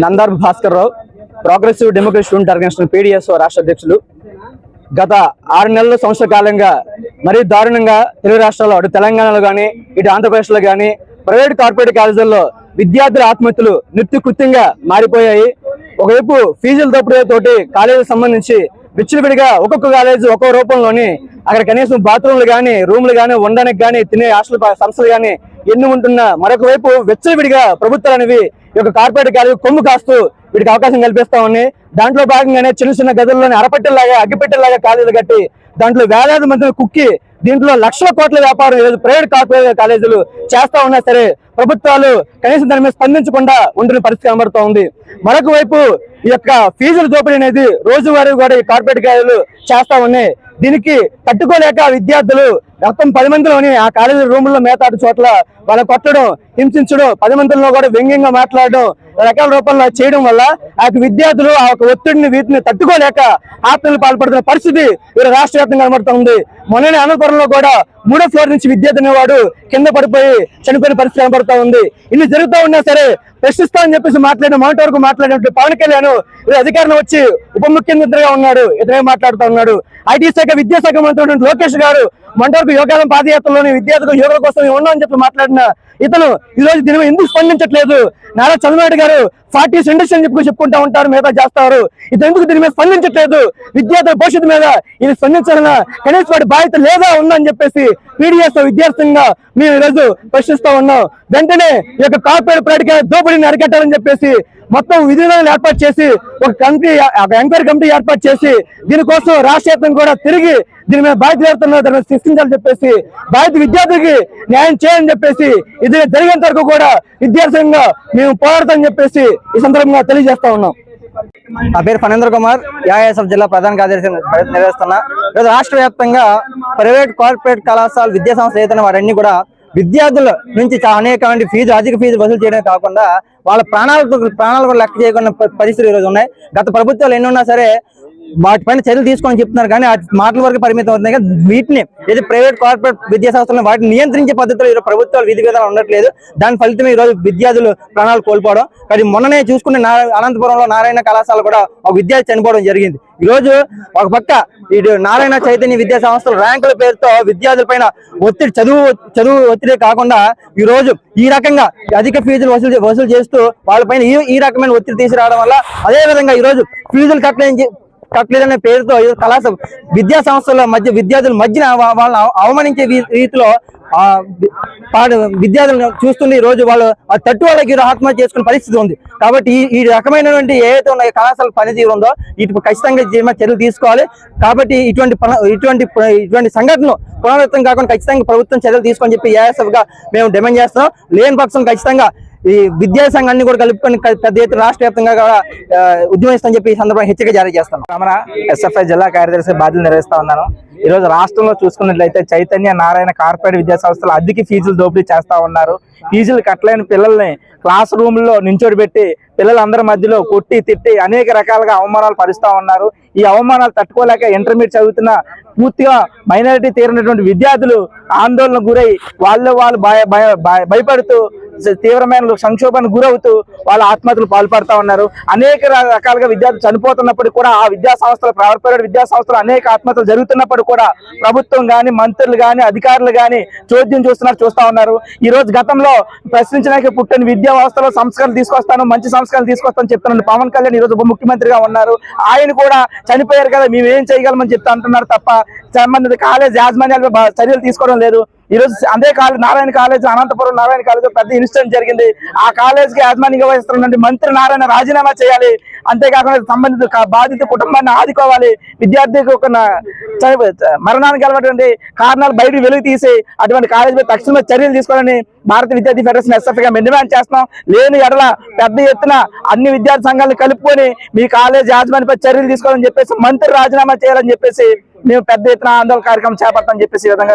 నందార్ Bhaskar Rao, progressive democracy student organisation PDS రాష్ట్ర అధ్యక్షులు. గత 6 నెలల సంవత్సర కాలంగా మరీ దారుణంగా తెలుగు రాష్ట్రాల్లో అటు తెలంగాణలో కానీ ఇటు ఆంధ్రప్రదేశ్లో కానీ ప్రైవేట్ కార్పొరేట్ కాలేజీల్లో విద్యార్థుల ఆత్మహత్యలు నిత్యకృత్యంగా మారిపోయాయి. ఒకవైపు ఫీజుల దోపిడీతోటి కాలేజీకి సంబంధించి విచ్చలవిడిగా ఒక్కొక్క కాలేజీ ఒక్కో రూపంలోని అక్కడ కనీసం బాత్రూమ్లు కానీ రూమ్లు కానీ ఉండడానికి కానీ తినే హాస్టల్ సంస్థలు కానీ ఎన్ని ఉంటున్నా మరొక వైపు విచ్చలవిడిగా ప్రభుత్వాలు అనేవి ఈ యొక్క కార్పొరేట్ కాలేజీ కొమ్ము కాస్తూ వీటికి అవకాశం కల్పిస్తా ఉన్నాయి. దాంట్లో భాగంగానే చిన్న చిన్న గదుల్లోని అరపెట్టెల్లాగా అగ్గిపెట్టెల్లాగా కాలేజీలు కట్టి దాంట్లో వేలాది మందిని కుక్కి దీంట్లో లక్షల కోట్ల వ్యాపారం ఈరోజు ప్రైవేట్ కార్పొరేట్ కాలేజీలు చేస్తా ఉన్నా సరే ప్రభుత్వాలు కనీసం దాని మీద స్పందించకుండా ఉంటున్న పరిస్థితి కనబడుతూ ఉంది. మరొక వైపు ఈ యొక్క ఫీజుల దోపిడీ అనేది రోజువారీ కూడా ఈ కార్పొరేట్ కాలేజీలు చేస్తా ఉన్నాయి. దీనికి తట్టుకోలేక విద్యార్థులు మొత్తం 10 మందిలోని ఆ కాలేజీ రూముల్లో మేతాడు చోట్ల వాళ్ళ కొట్టడం, హింసించడం, 10 మందిలో కూడా వ్యంగ్యంగా మాట్లాడడం రకాల రూపంలో చేయడం వల్ల ఆ విద్యార్థులు ఆ ఒత్తిడిని వీటిని తట్టుకోలేక ఆత్మహత్యలు పాల్పడుతున్న పరిస్థితి వీరు రాష్ట్ర వ్యాప్తంగా కనబడుతుంది. మొన్ననే అనంతపురంలో కూడా 3వ ఫ్లోర్ నుంచి విద్యార్థి అనేవాడు కింద పడిపోయి చనిపోయిన పరిస్థితి కనబడుతూ ఉంది. ఇన్ని జరుగుతూ ఉన్నా సరే ప్రశ్నిస్తా అని చెప్పేసి మొన్నటి వరకు మాట్లాడినట్టు పవన్ కళ్యాణ్ అధికారంలో వచ్చి ఉప ముఖ్యమంత్రిగా ఉన్నాడు, ఇతనే మాట్లాడుతూ ఉన్నాడు. ఐటీ శాఖ విద్యాశాఖ మంత్రి లోకేష్ గారు మొన్నటి వరకు యోగాలం పాదయాత్రలోని విద్యార్థులకు యోగా కోసం ఉన్నామని చెప్పి మాట్లాడిన ఇతను ఈ రోజు దీని మీద ఎందుకు స్పందించట్లేదు? నారా చంద్రబాబు గారు 40 ఇండస్ట్రీ అని చెప్పుకుంటూ ఉంటారు, మిగతా చేస్తారు. ఇతను ఎందుకు దీని మీద స్పందించట్లేదు? విద్యార్థుల భవిష్యత్తు మీద ఇది స్పందించాలన్న కనీసం వాడి బాధ్యత లేదా ఉందని చెప్పేసి పీడీఎస్ విద్యార్థిగా మేము ఈరోజు ప్రశ్నిస్తా ఉన్నాం. వెంటనే ఈ యొక్క కార్పొరేట్ ప్రైవేట్ దోపిడీని అరికట్టాలని చెప్పేసి మొత్తం విధులను ఏర్పాటు చేసి ఒక ఎంక్వైరీ కమిటీ ఏర్పాటు చేసి దీనికోసం రాష్ట్ర వ్యాప్తంగా కూడా తిరిగి దీని మీద బాధ్యత ఏరుతున్నారు, దాన్ని శిక్షించాలని చెప్పేసి బాధ్యత విద్యార్థులకి న్యాయం చేయాలని చెప్పేసి ఇది జరిగేంత వరకు కూడా విద్యార్థిగా మేము పోరాడతామని చెప్పేసి ఈ సందర్భంగా తెలియజేస్తా ఉన్నాం. నా పేరు ఫణేంద్ర కుమార్, ఏఐఎస్ఎఫ్ జిల్లా ప్రధాన కార్యదర్శి నిర్వహిస్తున్నా. రాష్ట్ర వ్యాప్తంగా ప్రైవేట్ కార్పొరేట్ కళాశాల విద్యా సంస్థలు ఏదైనా వారన్నీ కూడా విద్యార్థుల నుంచి అనేకమంది అధిక ఫీజు వసూలు చేయడమే కాకుండా వాళ్ళ ప్రాణాలు కూడా లెక్క చేయకుండా పరిస్థితులు ఈరోజు ఉన్నాయి. గత ప్రభుత్వాలు ఎన్ని ఉన్నా సరే వాటిపైన చర్యలు తీసుకొని చెప్తున్నారు, కానీ ఆ మాటల వరకు పరిమితం అవుతుంది. వీటిని ఏది ప్రైవేట్ కార్పొరేట్ విద్యా సంస్థలను వాటిని నియంత్రించే పద్ధతిలో ఈరోజు ప్రభుత్వాలు విధి విధానం ఉండట్లేదు. దాని ఫలితమే ఈరోజు విద్యార్థులు ప్రాణాలు కోల్పోవడం. కానీ మొన్ననే చూసుకునే అనంతపురంలో నారాయణ కళాశాల కూడా ఒక విద్యార్థి చనిపోవడం జరిగింది. ఈ రోజు ఒక పక్క ఇటు నారాయణ చైతన్య విద్యా సంస్థలు ర్యాంకుల పేరుతో విద్యార్థుల పైన ఒత్తిడి చదువు ఒత్తిడే కాకుండా ఈ రోజు ఈ రకంగా అధిక ఫీజులు వసూలు చేస్తూ వాళ్ళపైన ఈ రకమైన ఒత్తిడి తీసుకురావడం వల్ల అదే విధంగా ఈ రోజు ఫీజులు కట్టలేదనే పేరుతో కళాశాల విద్యా సంస్థల మధ్య విద్యార్థుల మధ్యన వాళ్ళని అవమానించే రీతిలో విద్యార్థులను చూస్తుండే ఈ రోజు వాళ్ళు తట్టు వాళ్ళకి ఆత్మహత్య చేసుకునే పరిస్థితి ఉంది. కాబట్టి ఈ రకమైనటువంటి ఏదైతే ఉన్న కళాశాల పనితీరు ఉందో వీటి ఖచ్చితంగా చర్యలు తీసుకోవాలి. కాబట్టి ఇటువంటి సంఘటనలు పునరావృతం కాకుండా ఖచ్చితంగా ప్రభుత్వం చర్యలు తీసుకొని చెప్పి ఏఎస్ఎఫ్ గా మేము డిమాండ్ చేస్తున్నాం. లేని పక్షం ఖచ్చితంగా ఈ విద్యా సంఘాన్ని కూడా కలుపుకొని పెద్ద ఎత్తున రాష్ట్ర వ్యాప్తంగా కూడా ఉద్యమిస్తామని చెప్పి ఈ సందర్భంగా హెచ్చరిక జారీ చేస్తాను. ఎస్ఎఫ్ఐ జిల్లా కార్యదర్శి బాధ్యతలు నిర్వహిస్తా ఉన్నాను. ఈ రోజు రాష్ట్రంలో చూసుకున్నట్లయితే చైతన్య నారాయణ కార్పొరేట్ విద్యా సంస్థలు అధిక ఫీజులు దోపిడీ చేస్తా ఉన్నారు. ఫీజులు కట్టలేని పిల్లల్ని క్లాస్ రూమ్లో నించోడి పెట్టి పిల్లలందరి మధ్యలో కొట్టి తిట్టి అనేక రకాలుగా అవమానాలు పరుస్తా ఉన్నారు. ఈ అవమానాలు తట్టుకోలేక ఇంటర్మీడియట్ చదువుతున్న పూర్తిగా మైనారిటీ తీరినటువంటి విద్యార్థులు ఆందోళన గురై వాళ్ళు భయపడుతూ తీవ్రమైన సంక్షోభానికి గురవుతూ వాళ్ళ ఆత్మహత్యలు పాల్పడతా ఉన్నారు. అనేక రకాలుగా విద్యార్థులు చనిపోతున్నప్పటికీ కూడా ఆ విద్యా సంస్థలు ప్రైవేట్ విద్యా సంస్థలు అనేక ఆత్మహత్యలు జరుగుతున్నప్పుడు కూడా ప్రభుత్వం కానీ మంత్రులు కానీ అధికారులు కానీ చోద్యం చూస్తా ఉన్నారు. ఈ రోజు గతంలో ప్రశ్నించడానికి పుట్టిన విద్యా వ్యవస్థలో సంస్కరణలు తీసుకొస్తాను, మంచి సంస్కరణలు తీసుకొస్తాను చెప్తున్న పవన్ కళ్యాణ్ ఈ రోజు ఉప ముఖ్యమంత్రిగా ఉన్నారు. ఆయన కూడా చనిపోయారు కదా మేము ఏం చేయగలమని చెప్తా అంటున్నారు తప్ప సంబంధిత కాలేజ్ యాజమాన్యాలు చర్యలు తీసుకోవడం లేదు. ఈ రోజు అదే నారాయణ కాలేజ్ అనంతపురం నారాయణ కాలేజ్ పెద్ద ఇన్సిడెంట్ జరిగింది. ఆ కాలేజ్ కి యాజమాన్యంగా వహిస్తున్నటువంటి మంత్రి నారాయణ రాజీనామా చేయాలి. అంతేకాకుండా సంబంధిత బాధిత కుటుంబాన్ని ఆదుకోవాలి. విద్యార్థికి ఒక మరణానికి వెళ్ళినటువంటి కారణాలు బయటకు వెలుగు తీసి అటువంటి కాలేజ్ మీద తక్షణమే చర్యలు తీసుకోవాలని భారత విద్యార్థి ఫెడరేషన్ ఎస్ఎఫ్ గా డిమాండ్ చేస్తున్నాం. లేని ఎడల పెద్ద ఎత్తున అన్ని విద్యార్థి సంఘాలను కలుపుకొని మీ కాలేజ్ యాజమాన్యపై చర్యలు తీసుకోవాలని చెప్పేసి మంత్రి రాజీనామా చేయాలని చెప్పేసి మేము పెద్ద ఎత్తున ఆందోళన కార్యక్రమం చేపడతామని చెప్పేసి ఈ విధంగా